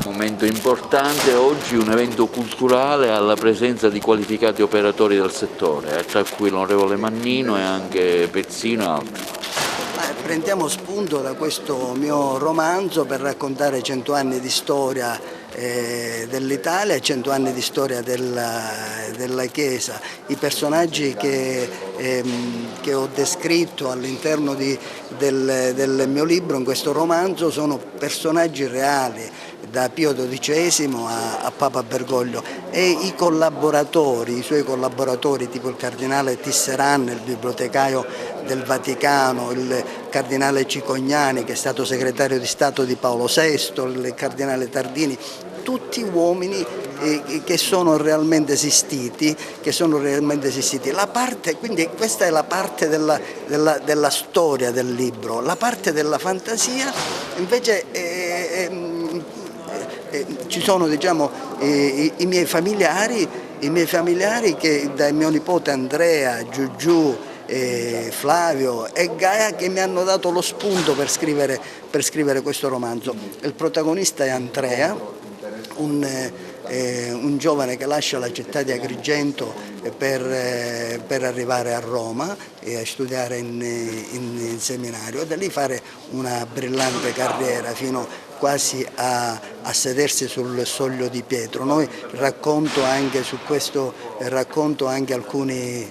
Momento importante oggi, un evento culturale alla presenza di qualificati operatori del settore, tra cui l'onorevole Mannino e anche Pezzino e altri. Prendiamo spunto da questo mio romanzo per raccontare 100 anni di storia dell'Italia e 100 anni di storia della Chiesa. I personaggi che ho descritto all'interno del mio libro, in questo romanzo, sono personaggi reali, da Pio XII a Papa Bergoglio, e i suoi collaboratori, tipo il cardinale Tisserand, il bibliotecario del Vaticano, il cardinale Cicognani, che è stato segretario di Stato di Paolo VI, il cardinale Tardini, tutti uomini che sono realmente esistiti, quindi questa è la parte della storia del libro. La parte della fantasia invece ci sono, diciamo, i miei familiari che, da mio nipote Andrea, Giugiù, Flavio e Gaia, che mi hanno dato lo spunto per scrivere questo romanzo. Il protagonista è Andrea, un giovane che lascia la città di Agrigento per arrivare a Roma e a studiare in seminario, e da lì fare una brillante carriera fino quasi a sedersi sul soglio di Pietro. Noi racconto anche alcuni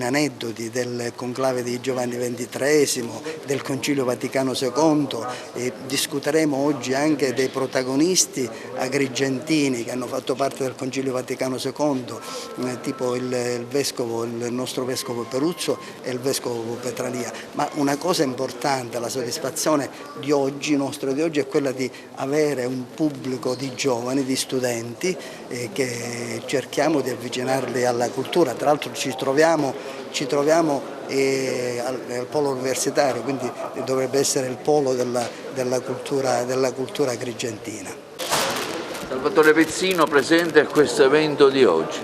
aneddoti del conclave di Giovanni XXIII, del Concilio Vaticano II, e discuteremo oggi anche dei protagonisti agrigentini che hanno fatto parte del Concilio Vaticano II, tipo il nostro vescovo Peruzzo e il vescovo Petralia. Ma una cosa importante, la soddisfazione nostra di oggi, è quella di avere un pubblico di giovani, di studenti, che cerchiamo di avvicinarli alla cultura. Tra l'altro ci troviamo al polo universitario, quindi dovrebbe essere il polo della cultura agrigentina. Salvatore Pezzino, presente a questo evento di oggi.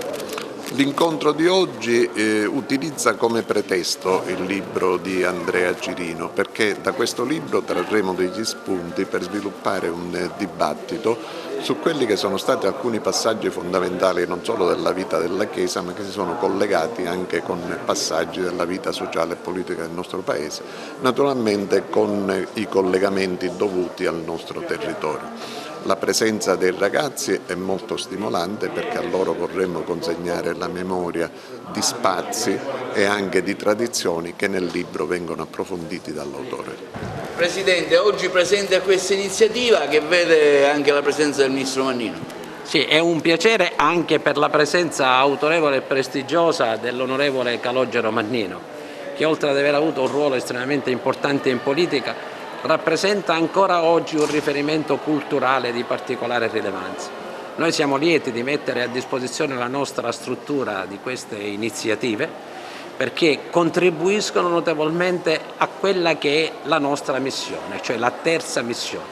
L'incontro di oggi utilizza come pretesto il libro di Andrea Cirino, perché da questo libro trarremo degli spunti per sviluppare un dibattito su quelli che sono stati alcuni passaggi fondamentali non solo della vita della Chiesa, ma che si sono collegati anche con passaggi della vita sociale e politica del nostro Paese, naturalmente con i collegamenti dovuti al nostro territorio. La presenza dei ragazzi è molto stimolante, perché a loro vorremmo consegnare la memoria di spazi e anche di tradizioni che nel libro vengono approfonditi dall'autore. Presidente, oggi presente a questa iniziativa che vede anche la presenza del Ministro Mannino. Sì, è un piacere anche per la presenza autorevole e prestigiosa dell'onorevole Calogero Mannino, che oltre ad aver avuto un ruolo estremamente importante in politica, rappresenta ancora oggi un riferimento culturale di particolare rilevanza. Noi siamo lieti di mettere a disposizione la nostra struttura di queste iniziative, perché contribuiscono notevolmente a quella che è la nostra missione, cioè la terza missione: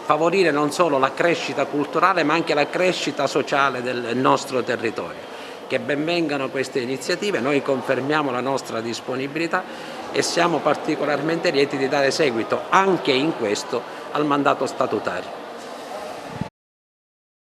favorire non solo la crescita culturale ma anche la crescita sociale del nostro territorio. Che ben vengano queste iniziative, noi confermiamo la nostra disponibilità e siamo particolarmente lieti di dare seguito anche in questo al mandato statutario.